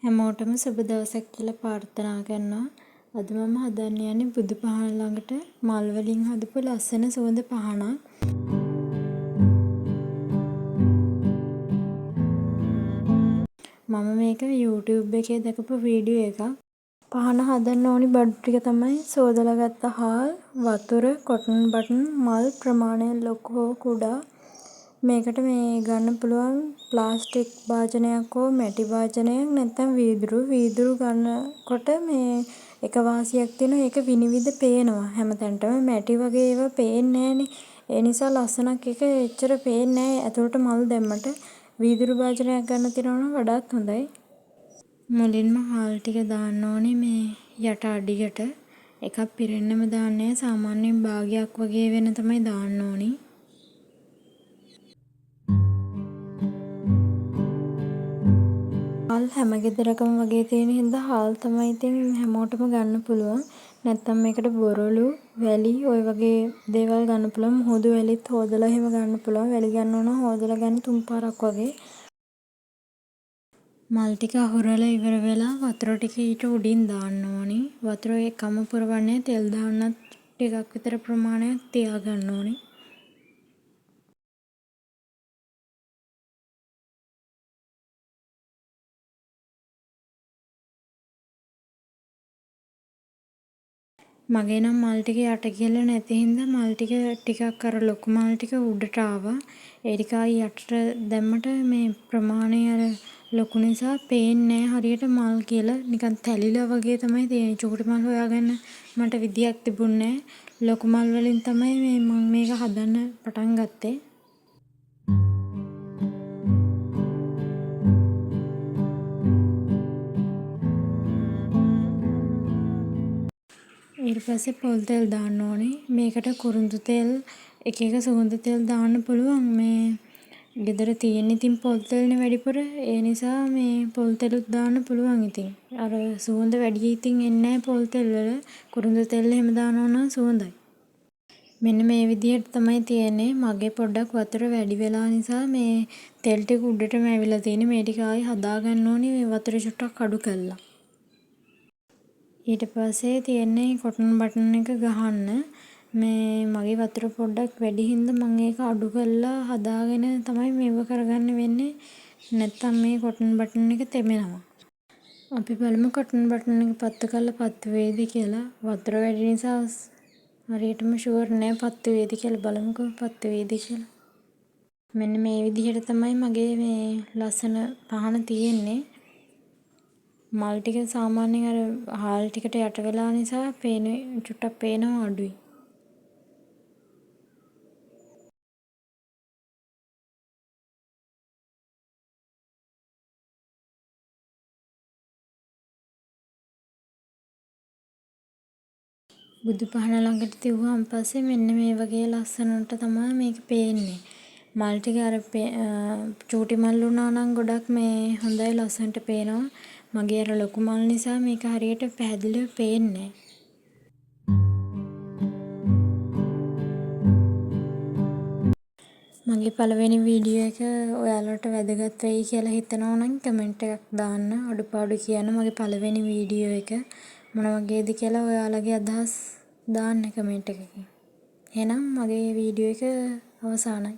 හැමෝටම සුබ දවසක් කියලා ප්‍රාර්ථනා කරනවා. අද මම හදන්න යන්නේ බුදු පහන ළඟට මල් වලින් හදපු ලස්සන සුවඳ පහනක්. මම මේක YouTube එකේ දැකපු වීඩියෝ එකක්. පහන හදන්න ඕනි බඩු ටික තමයි සෝදලා ගත්ත හාල්, වතුර, කොටන් බටන්, මල් ප්‍රමාණය ලොකු හෝ කුඩා. මේකට මේ ගන්න පුළුවන් ප්ලාස්ටික් භාජනයක් හෝ මැටි භාජනයක් නැත්නම් වීදුරු ගන්නකොට මේ එක වාසියක් තියෙනවා ඒක විනිවිද පේනවා හැමතැනටම මැටි වගේ ඒවා පේන්නේ නැහනේ ඒ නිසා ලස්සනක් එක එච්චර පේන්නේ නැහැ ඇතුළට මල් දැම්මට වීදුරු භාජනයක් ගන්න තියෙනවා නම් වඩාත් හොඳයි මුලින්ම හාල් ටික දාන්න ඕනේ මේ යට අඩියට එකක් පිරෙන්නම දාන්නේ සාමාන්‍යයෙන් භාගයක් වගේ වෙන තමයි දාන්න ඕනේ හාල් හැම ගෙදරකම වගේ තියෙන හින්දා හාල් තමයි ඉතින් හැමෝටම ගන්න පුළුවන්. නැත්තම් මේකට බොරළු, වැලි ඔය වගේ දේවල් ගන්න පුළුවන්. මුහුදු වැලිත් හොදලා එහෙම ගන්න පුළුවන්. වැලි ගන්න ඕන හොදලා ගන්න 3 පාරක් වගේ. මල් ටික අහුරලා ඉවර වෙලා වතුර ටික ඊට උඩින් දාන්න ඕනි. වතුර එකම පුරවන්නේ තෙල් දාන්නත් ටිකක් විතර ප්‍රමාණයක් තියා ගන්න ඕනි. මගේ නම් මල් ටික යට ගිහලා නැති හින්දා මල් ටික ටිකක් අර ලොකු මල් ටික උඩට ආවා. ඒ ටික ආයි යටට දැම්මට මේ ප්‍රමාණය අර ලොකු නිසා පේන්නේ හරියට මල් කියලා නිකන් තැලිලා වගේ තමයි තියෙන්නේ. චූටි මල් හොයාගන්න මට විදියක් තිබුණේ නැහැ. ලොකු මල් වලින් තමයි මම මේක හදන්න පටන් ගත්තේ. ඊට පස්සේ පොල් තෙල් දාන්න ඕනේ. මේකට කුරුඳු තෙල් එක එක සුගඳ තෙල් දාන්න පුළුවන්. මේ ගෙදර තියෙන ඉතින් පොල් තෙල්නේ වැඩිපුර. ඒ නිසා මේ පොල් තෙලුත් දාන්න පුළුවන් ඉතින්. අර සුගඳ වැඩි ඉතින් එන්නේ නැහැ පොල් තෙල් වල. කුරුඳු තෙල් එහෙම දානවා නම් සුගඳයි. මෙන්න මේ විදිහට තමයි තියෙන්නේ. මගේ පොඩ්ඩක් වතුර වැඩි වෙලා නිසා මේ තෙල් ටික උඩටම ඇවිල්ලා තියෙන්නේ. මේ ටික ආයි හදා ගන්න ඕනේ මේ වතුර චුට්ටක් අඩු කරලා. ඊට පස්සේ තියෙන්නේ කොටන් බටන් එක ගහන්න මේ මගේ වතුර පොඩ්ඩක් වැඩි හින්දා මම ඒක අඩු කරලා හදාගෙන තමයි මේව කරගන්න වෙන්නේ නැත්තම් මේ කොටන් බටන් එක තෙමෙනවා අපි බලමු කොටන් බටන් එක පත්තු කරලා පත්තු වේද කියලා වතුර වැඩි නිසා හරියටම ෂුවර් නෑ පත්තු වේද කියලා බලමුකෝ පත්තු වේද කියලා මෙන්න මේ විදිහට තමයි මගේ මේ ලස්සන පහන තියෙන්නේ මල් ටික සාමාන්‍යයෙන් අර හාල් ටිකට යට වෙලා නිසා චුට්ටක් පේනවා අඩුයි. බුදු පහන ළඟට තියුවාන් පස්සේ මෙන්න මේ වගේ ලස්සනට තමයි මේක පේන්නේ. මල් ටික අර චූටි මල් වුණා නම් ගොඩක් මේ හොඳයි ලස්සනට පේනවා. මගේ අර ලොකු මල් නිසා මේක හරියට පැහැදිලිව පේන්නේ මගේ පළවෙනි වීඩියෝ එක ඔයාලට වැදගත් වෙයි කියලා හිතනවා නම් කමෙන්ට් එකක් දාන්න අඩුපාඩු කියන්න මගේ පළවෙනි වීඩියෝ එක මොන වගේද කියලා ඔයාලගේ අදහස් දාන්න කමෙන්ට් එකකින්. එහෙනම් මගේ වීඩියෝ එක අවසానයි.